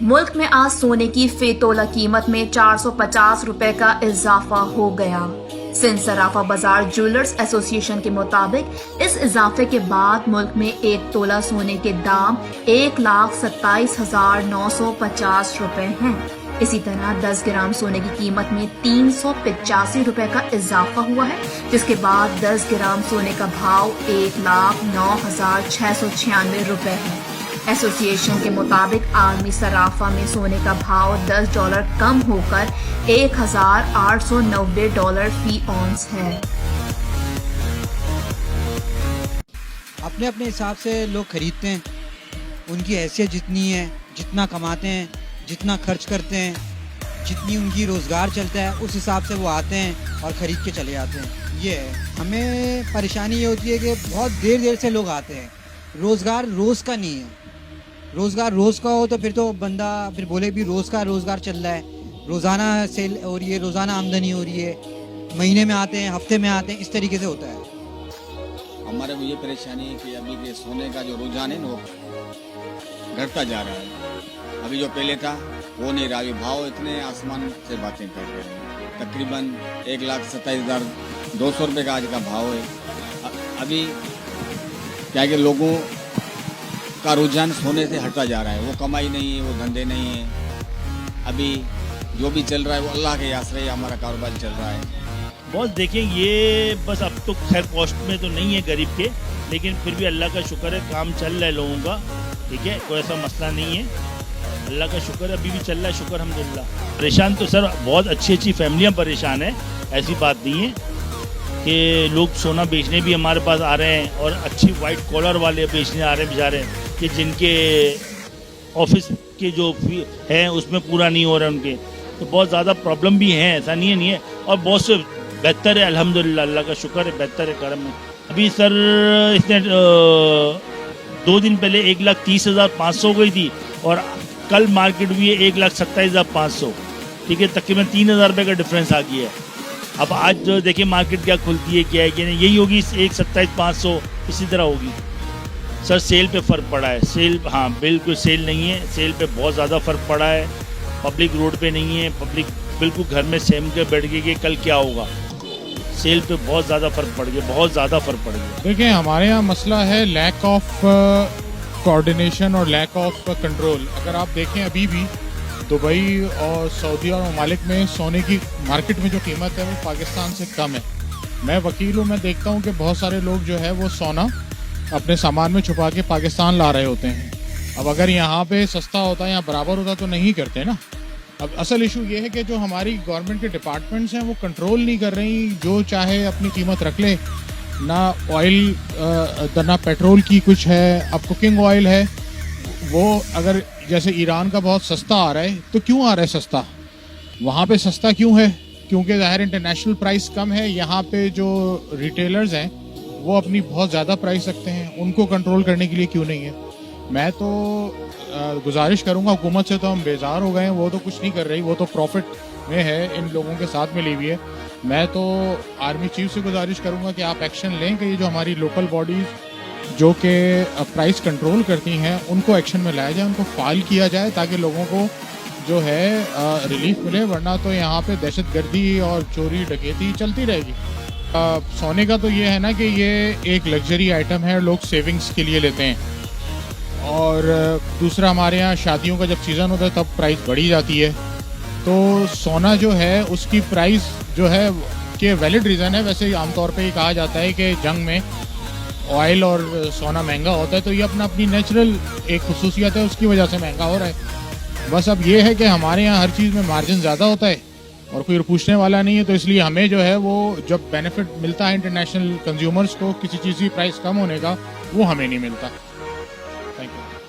मुल्क में आज सोने की फी तोला कीमत में 450 रुपए का इजाफा हो गया। सिंध सराफा बाजार ज्वेलर्स एसोसिएशन के मुताबिक इस इजाफे के बाद मुल्क में एक तोला सोने के दाम 1,27,950 रुपए हैं। इसी तरह 10 ग्राम सोने की कीमत में 385 रुपए का इजाफा हुआ है, जिसके बाद 10 ग्राम सोने का भाव 1,09,696 रुपए है। एसोसिएशन के मुताबिक आलमी सराफा में सोने का भाव $10 कम होकर $1,890 फी औंस है। अपने अपने हिसाब से लोग खरीदते हैं, उनकी हैसियत जितनी है, जितना कमाते हैं, जितना खर्च करते हैं, जितनी उनकी रोज़गार चलता है, उस हिसाब से वो आते हैं और ख़रीद के चले जाते हैं। ये है, हमें परेशानी ये होती है कि बहुत देर से लोग आते हैं। रोज़गार रोज़ का नहीं है। रोज़गार रोज़ का हो तो फिर तो बंदा फिर बोले भी रोज़ का रोज़गार चल रहा है, रोज़ाना सेल हो रही है, रोज़ाना आमदनी हो रही है, महीने में आते हैं, हफ्ते में आते हैं, इस तरीके से होता है। हमारे को ये परेशानी है कि अभी के सोने का जो रुझान है ना वो घटता जा रहा है। अभी जो पहले था वो नहीं रहा। अभी भाव इतने आसमान से बातें कर रहे हैं। तकरीबन 1,27,200 रुपये का आज का भाव है। अभी क्या कि लोगों का रुझान सोने से हटता जा रहा है। वो कमाई नहीं है, वो धंधे नहीं है। अभी जो भी चल रहा है वो अल्लाह के आसरे हमारा कारोबार चल रहा है। बहुत देखें, ये बस अब तो खैर कॉस्ट में तो नहीं है गरीब के, लेकिन फिर भी अल्लाह का शुक्र है, काम चल रहा है लोगों का। ठीक है, कोई ऐसा मसला नहीं है, अल्लाह का शुक्र है, अभी भी चल रहा है, शुक्र अल्हम्दुलिल्लाह। परेशान तो सर बहुत अच्छी फैमिलियाँ परेशान है, ऐसी बात नहीं है कि लोग सोना बेचने भी हमारे पास आ रहे हैं और अच्छी वाइट कॉलर वाले बेचने आ रहे हैं बेचारे, कि जिनके ऑफिस के जो हैं उसमें पूरा नहीं हो रहा है उनके, तो बहुत ज़्यादा प्रॉब्लम भी हैं, ऐसा नहीं है। और बहुत से बेहतर है अल्हम्दुलिल्लाह, अल्लाह का शुक्र है, बेहतर है, करम है। अभी सर इसने 2 दिन पहले 1,30,500 गई थी और कल मार्केट हुई है 1,27,500। ठीक है, तकरीबन 3,000 रुपये का डिफरेंस आ गया है। अब आज जो देखिए मार्केट क्या खुलती है, क्या है कि नहीं, यही होगी 1,27,500, इसी तरह होगी। सर सेल पे फ़र्क पड़ा है, सेल, हाँ बिल्कुल सेल नहीं है, सेल पे बहुत ज़्यादा फ़र्क पड़ा है। पब्लिक रोड पे नहीं है, पब्लिक बिल्कुल घर में सेम के बैठ गई कि कल क्या होगा। सेल पे बहुत ज़्यादा फ़र्क पड़ गया, बहुत ज़्यादा फ़र्क पड़ गया। देखिए, हमारे यहाँ मसला है लैक ऑफ कोऑर्डिनेशन और लैक ऑफ कंट्रोल। अगर आप देखें, अभी भी दुबई और सऊदी और ममालिक में सोने की मार्केट में जो कीमत है वो पाकिस्तान से कम है। मैं वकील हूँ, मैं देखता हूँ कि बहुत सारे लोग जो है वो सोना अपने सामान में छुपा के पाकिस्तान ला रहे होते हैं। अब अगर यहाँ पे सस्ता होता या बराबर होता तो नहीं करते ना। अब असल इशू ये है कि जो हमारी गवर्नमेंट के डिपार्टमेंट्स हैं वो कंट्रोल नहीं कर रही, जो चाहे अपनी कीमत रख ले। ना ऑयल ना पेट्रोल की कुछ है। अब कुकिंग ऑयल है वो अगर जैसे ईरान का बहुत सस्ता आ रहा है, तो क्यों आ रहा है सस्ता? वहाँ पे सस्ता क्यों है? क्योंकि ज़ाहिर इंटरनेशनल प्राइस कम है। यहाँ पे जो रिटेलर्स हैं वो अपनी बहुत ज़्यादा प्राइस रखते हैं, उनको कंट्रोल करने के लिए क्यों नहीं है? मैं तो गुजारिश करूँगा हुकूमत से, तो हम बेजार हो गए हैं, वो तो कुछ नहीं कर रही, वो तो प्रॉफिट में है, इन लोगों के साथ में ली हुई है। मैं तो आर्मी चीफ से गुजारिश करूँगा कि आप एक्शन लें कि ये जो हमारी लोकल बॉडीज़ जो कि प्राइस कंट्रोल करती हैं उनको एक्शन में लाया जाए, उनको फाइल किया जाए, ताकि लोगों को जो है रिलीफ मिले। वरना तो यहाँ पे दहशतगर्दी और चोरी डकैती चलती रहेगी। सोने का तो ये है ना कि ये एक लग्जरी आइटम है, लोग सेविंग्स के लिए लेते हैं। और दूसरा, हमारे यहाँ शादियों का जब सीज़न होता है तब प्राइस बढ़ी जाती है। तो सोना जो है उसकी प्राइस जो है कि वैलिड रीज़न है। वैसे आमतौर पे ये कहा जाता है कि जंग में ऑयल और सोना महंगा होता है, तो ये अपनी नेचुरल एक खुसूसियत है, उसकी वजह से महंगा हो रहा है। बस अब ये है कि हमारे यहाँ हर चीज़ में मार्जिन ज़्यादा होता है और कोई पूछने वाला नहीं है, तो इसलिए हमें जो है वो जब बेनिफिट मिलता है इंटरनेशनल कंज्यूमर्स को किसी चीज़ की प्राइस कम होने का, वो हमें नहीं मिलता। Thank you.